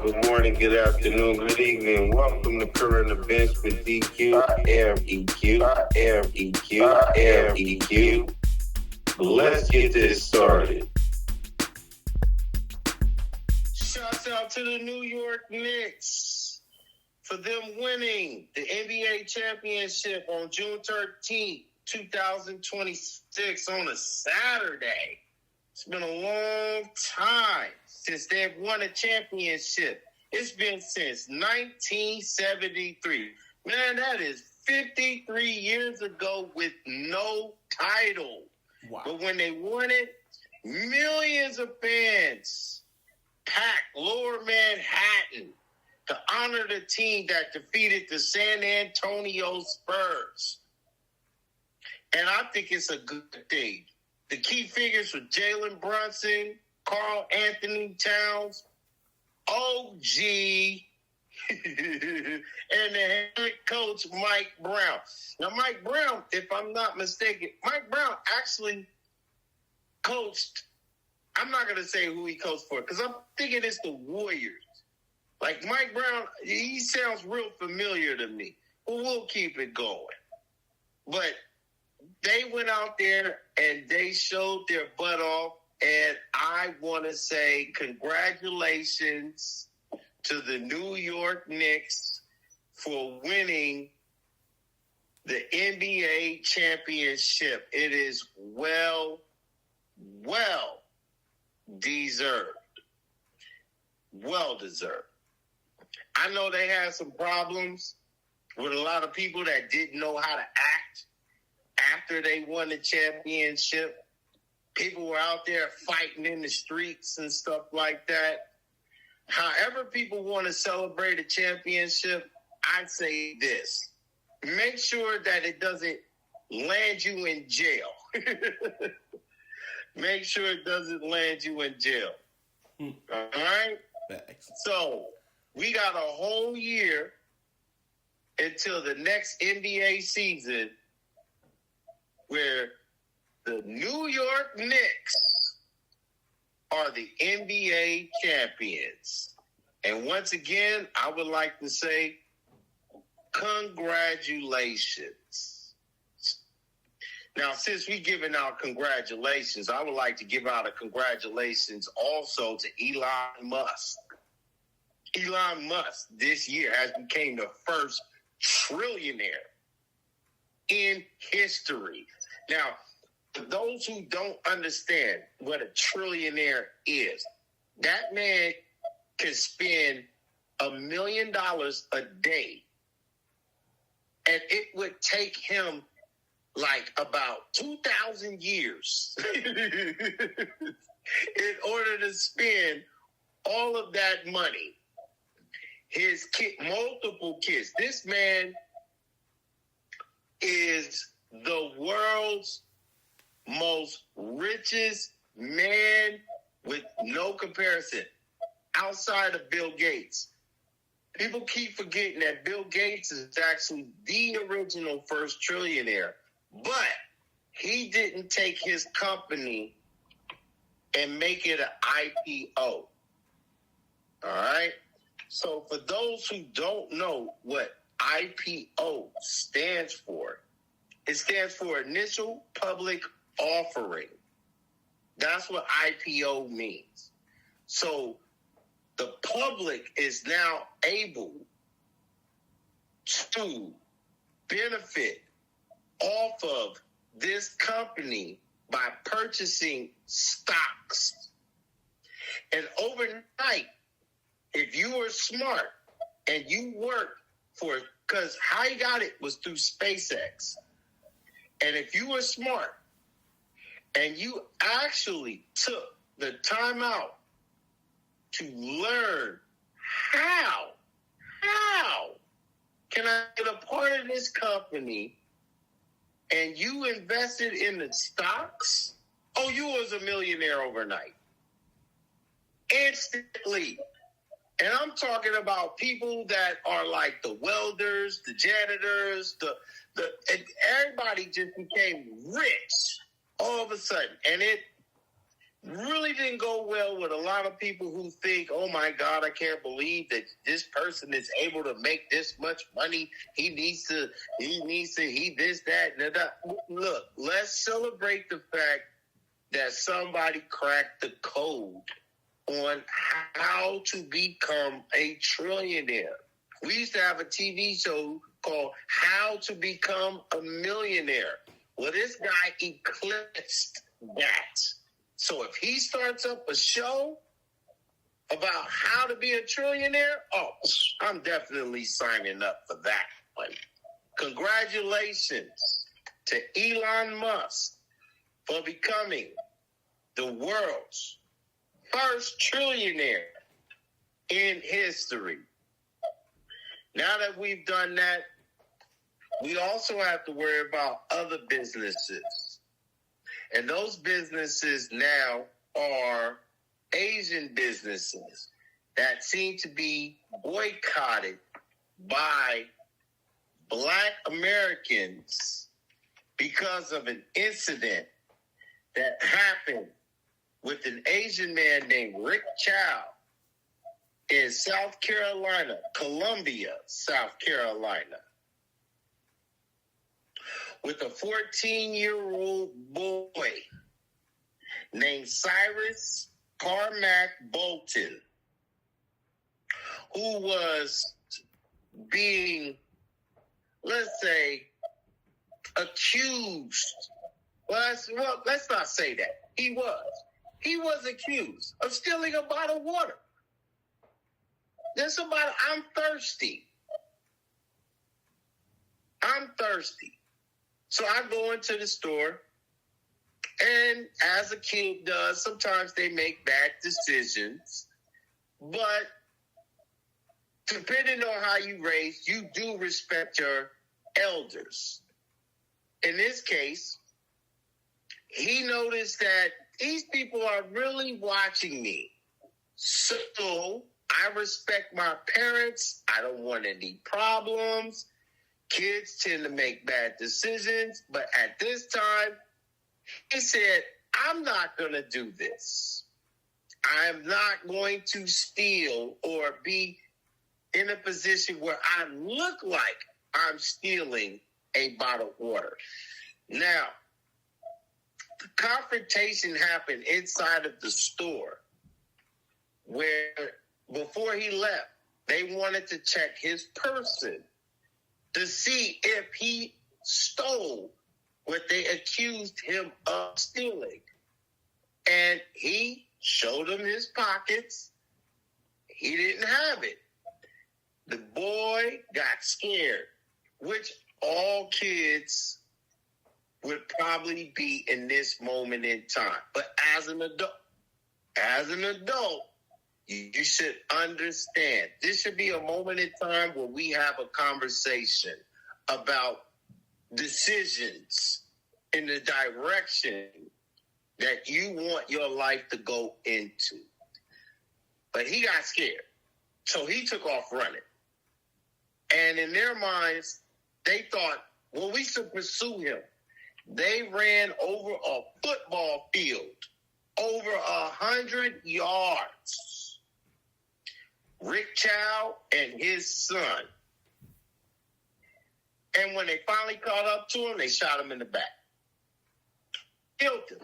good morning, good afternoon, good evening. Welcome to Current Events with DQ. I am EQ. Let's get this started. Shouts out to the New York Knicks for them winning the NBA championship on June 13th, 2026 on a Saturday. It's been a long time since they've won a championship. It's been since 1973. Man, that is 53 years ago with no title. Wow. But when they won it, millions of fans packed Lower Manhattan to honor the team that defeated the San Antonio Spurs. And I think it's a good thing. The key figures were Jalen Brunson, Karl Anthony Towns, OG, and the head coach, Mike Brown. Now, Mike Brown, if I'm not mistaken, Mike Brown actually coached, I'm not going to say who he coached for, because I'm thinking it's the Warriors. Like, Mike Brown, he sounds real familiar to me. But we'll keep it going. But they went out there and they showed their butt off. And I want to say congratulations to the New York Knicks for winning the NBA championship. It is well deserved. Well deserved. I know they had some problems with a lot of people that didn't know how to act after they won the championship. People were out there fighting in the streets and stuff like that. However people want to celebrate a championship, I'd say this. Make sure that it doesn't land you in jail. Make sure it doesn't land you in jail. All right? Thanks. So, we got a whole year until the next NBA season where the New York Knicks are the NBA champions. And once again, I would like to say congratulations. Now, since we're giving out congratulations, I would like to give out a congratulations also to Elon Musk. Elon Musk this year has become the first trillionaire in history. Now, for those who don't understand what a trillionaire is, that man can spend $1 million a day, and it would take him like about 2,000 years in order to spend all of that money. His kid, multiple kids. This man is the world's most richest man with no comparison outside of Bill Gates. People keep forgetting that Bill Gates is actually the original first trillionaire, but he didn't take his company and make it an IPO. All right? So for those who don't know what IPO stands for, it stands for Initial Public Offering. That's what IPO means. So the public is now able to benefit off of this company by purchasing stocks. And overnight, if you were smart and you worked for it, because how he got it was through SpaceX. And if you were smart and you actually took the time out to learn how can I get a part of this company, and you invested in the stocks, you was a millionaire overnight. Instantly. And I'm talking about people that are like the welders, the janitors, and everybody just became rich all of a sudden. And really didn't go well with a lot of people who think, oh my God, I can't believe that this person is able to make this much money. He this, that, and that. Look, let's celebrate the fact that somebody cracked the code on how to become a trillionaire. We used to have a TV show called How to Become a Millionaire. Well, this guy eclipsed that. So if he starts up a show about how to be a trillionaire, oh, I'm definitely signing up for that one. Congratulations to Elon Musk for becoming the world's first trillionaire in history. Now that we've done that, we also have to worry about other businesses. And those businesses now are Asian businesses that seem to be boycotted by Black Americans because of an incident that happened with an Asian man named Rick Chow in South Carolina, Columbia, South Carolina, with a 14-year-old boy named Cyrus Carmack Bolton, who was being, let's say, accused. Well, let's not say that. He was accused of stealing a bottle of water. I'm thirsty. So I go into the store, and as a kid does, sometimes they make bad decisions. But depending on how you raised, you do respect your elders. In this case, he noticed that these people are really watching me. So I respect my parents. I don't want any problems. Kids tend to make bad decisions. But at this time, he said, I'm not going to do this. I'm not going to steal or be in a position where I look like I'm stealing a bottle of water. Now, the confrontation happened inside of the store where before he left, they wanted to check his person to see if he stole what they accused him of stealing. And he showed them his pockets. He didn't have it. The boy got scared, which all kids would probably be in this moment in time. But as an adult, you should understand. This should be a moment in time where we have a conversation about decisions in the direction that you want your life to go into. But he got scared. So he took off running. And in their minds, they thought, well, we should pursue him. They ran over a football field, over 100 yards. Rick Chow and his son. And when they finally caught up to him, they shot him in the back. Killed him.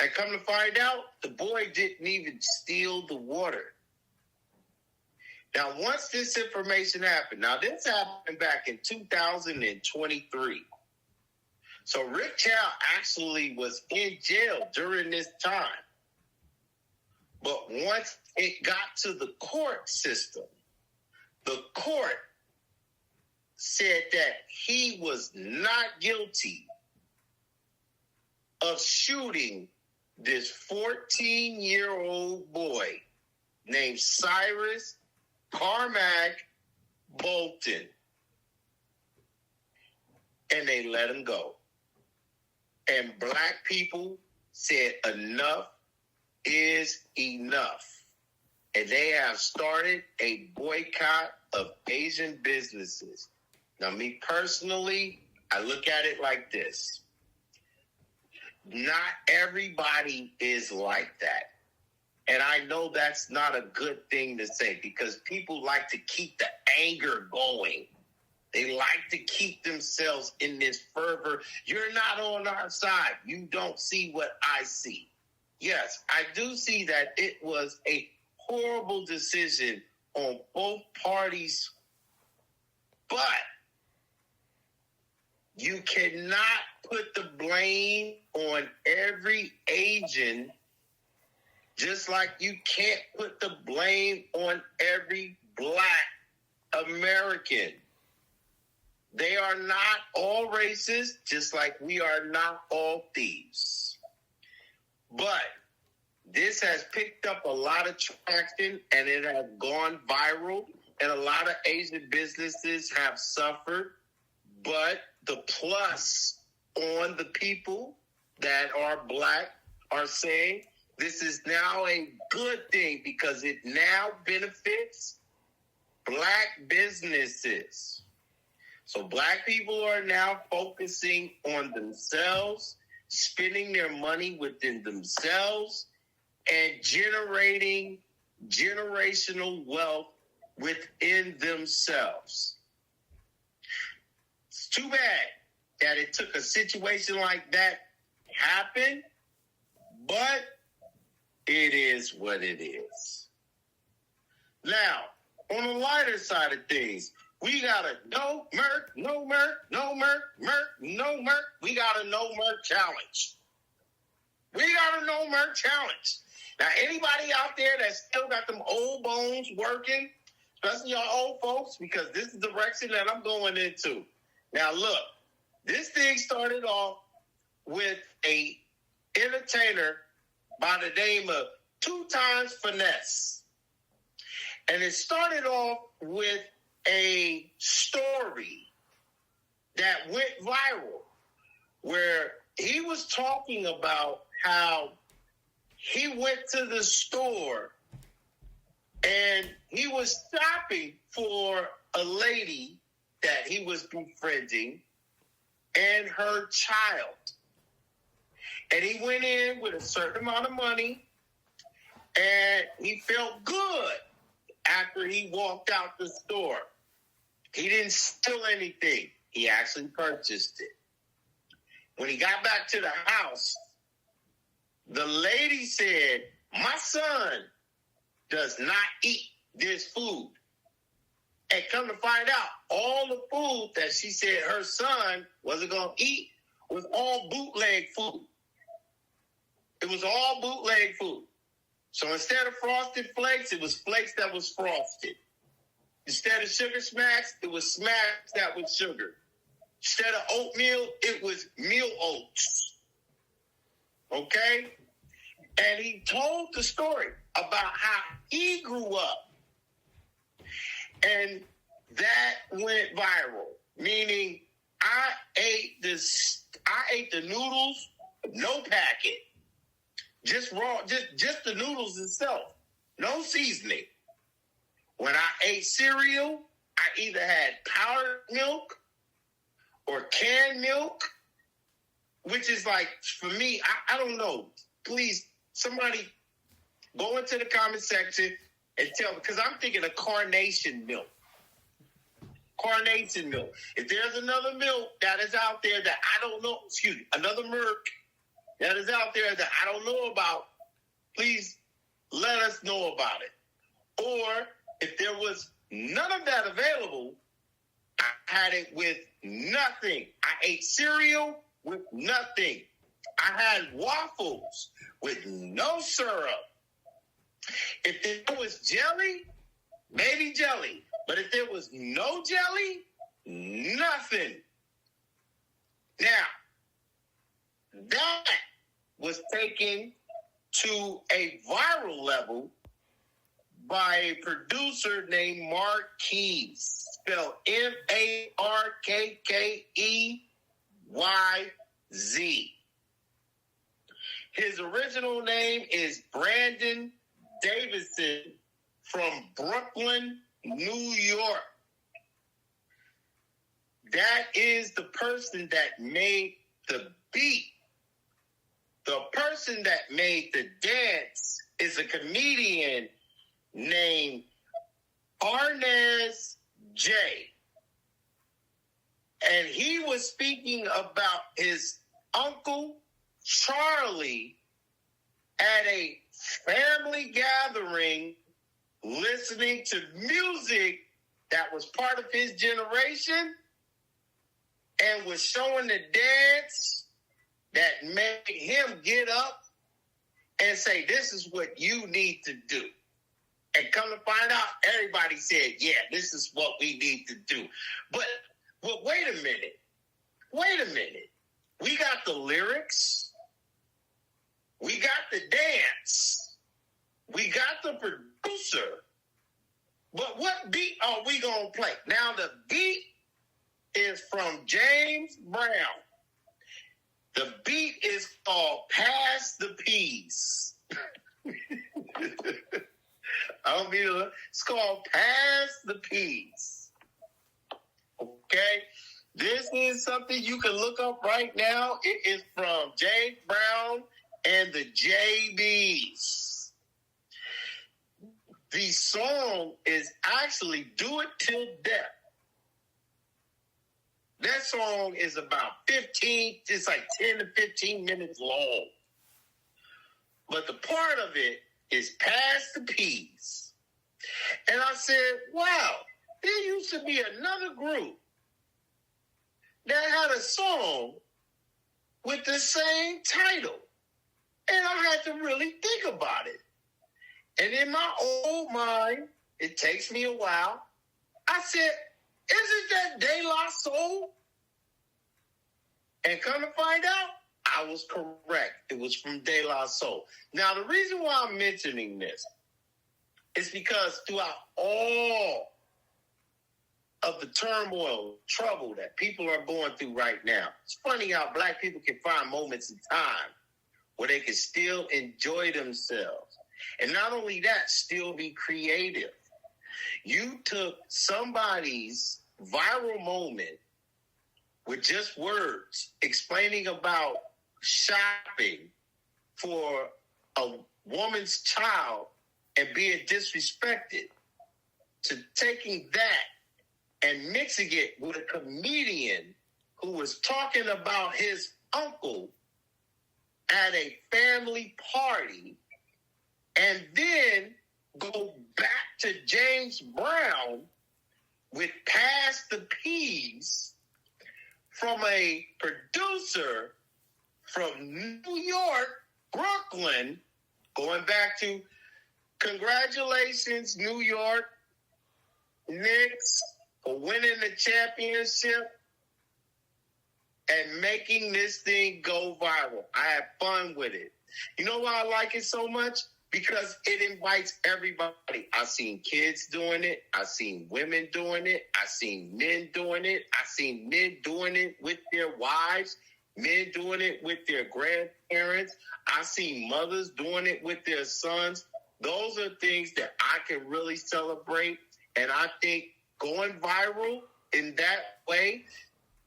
And come to find out, the boy didn't even steal the water. Now, once this information happened, now this happened back in 2023. So Rick Chow actually was in jail during this time. But once it got to the court system, the court said that he was not guilty of shooting this 14-year-old boy named Cyrus Carmack Bolton. And they let him go. And black people said enough is enough. And they have started a boycott of Asian businesses. Now, me personally, I look at it like this. not everybody is like that. And I know that's not a good thing to say because people like to keep the anger going. They like to keep themselves in this fervor. You're not on our side. You don't see what I see. Yes, I do see that it was a horrible decision on both parties, but you cannot put the blame on every Asian, just like you can't put the blame on every Black American. They are not all racist, just like we are not all thieves. But this has picked up a lot of traction, and it has gone viral, and a lot of Asian businesses have suffered. But the plus on the people that are Black are saying this is now a good thing because it now benefits Black businesses. So Black people are now focusing on themselves, spending their money within themselves, and generating generational wealth within themselves. It's too bad that it took a situation like that happen, but it is what it is. Now, on the lighter side of things, we got a no merc, no merc, no merc, merc, no merc. We got a no merc challenge. We got a no merc challenge. Now, anybody out there that still got them old bones working, especially y'all old folks, because this is the direction that I'm going into. Now, look, this thing started off with a entertainer by the name of 2 Times Finesse. And it started off with a story that went viral where he was talking about how he went to the store and he was shopping for a lady that he was befriending and her child. And he went in with a certain amount of money and he felt good after he walked out the store. He didn't steal anything. He actually purchased it. When he got back to the house, the lady said, "My son does not eat this food." And come to find out, all the food that she said her son wasn't going to eat was all bootleg food. It was all bootleg food. So instead of Frosted Flakes, it was flakes that was frosted. Instead of Sugar Smacks, it was Smacks that was sugar. Instead of oatmeal, it was meal oats. Okay? And he told the story about how he grew up. And that went viral, meaning I ate the noodles, no packet. Just raw, just the noodles itself. No seasoning. When I ate cereal, I either had powdered milk or canned milk, which is like, for me, I don't know. Please, somebody go into the comment section and tell me, because I'm thinking of carnation milk. Carnation milk. If there's another milk that is out there that I don't know, another milk that is out there that I don't know about, please let us know about it. Or if there was none of that available, I had it with nothing. I ate cereal with nothing. I had waffles with no syrup. If there was jelly, maybe jelly. But if there was no jelly, nothing. Now, that was taken to a viral level by a producer named Marquise, spelled Markkeyez. His original name is Brandon Davison from Brooklyn, New York. That is the person that made the beat The person that made the dance is a comedian named Arnaz J. And he was speaking about his uncle Charlie at a family gathering listening to music that was part of his generation and was showing the dance that made him get up and say, this is what you need to do. And come to find out, everybody said, yeah, this is what we need to do. But wait a minute. We got the lyrics. We got the dance. We got the producer. But what beat are we going to play? Now, the beat is from James Brown. The beat is called Pass the Peas. It's called Pass the Peas. Okay? This is something you can look up right now. It is from James Brown and the JBs. The song is actually Do It Till Death. That song is about 10 to 15 minutes long. But the part of it is Pass the Peas. And I said, wow, there used to be another group that had a song with the same title. And I had to really think about it. And in my old mind, it takes me a while, I said, isn't that De La Soul? And come to find out, I was correct. It was from De La Soul. Now, the reason why I'm mentioning this is because throughout all of the turmoil, trouble that people are going through right now, it's funny how black people can find moments in time where they can still enjoy themselves. And not only that, still be creative. You took somebody's viral moment with just words explaining about shopping for a woman's child and being disrespected, to taking that and mixing it with a comedian who was talking about his uncle at a family party, and then go back to James Brown with Pass the Peas from a producer from New York, Brooklyn, going back to congratulations, New York Knicks, for winning the championship and making this thing go viral. I had fun with it. You know why I like it so much? Because it invites everybody. I've seen kids doing it. I've seen women doing it. I've seen men doing it. I've seen men doing it with their wives, men doing it with their grandparents. I've seen mothers doing it with their sons. Those are things that I can really celebrate. And I think going viral in that way,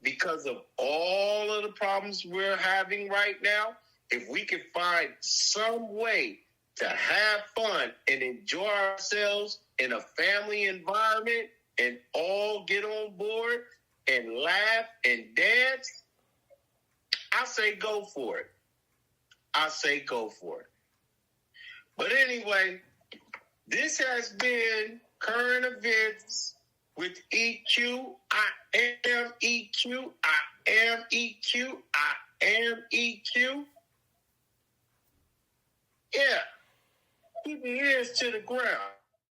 because of all of the problems we're having right now, if we can find some way to have fun and enjoy ourselves in a family environment and all get on board and laugh and dance, I say go for it. I say go for it. But anyway, this has been Current Events with EQ. I am EQ. I am EQ. I am EQ. Yeah. Keep your ears to the ground.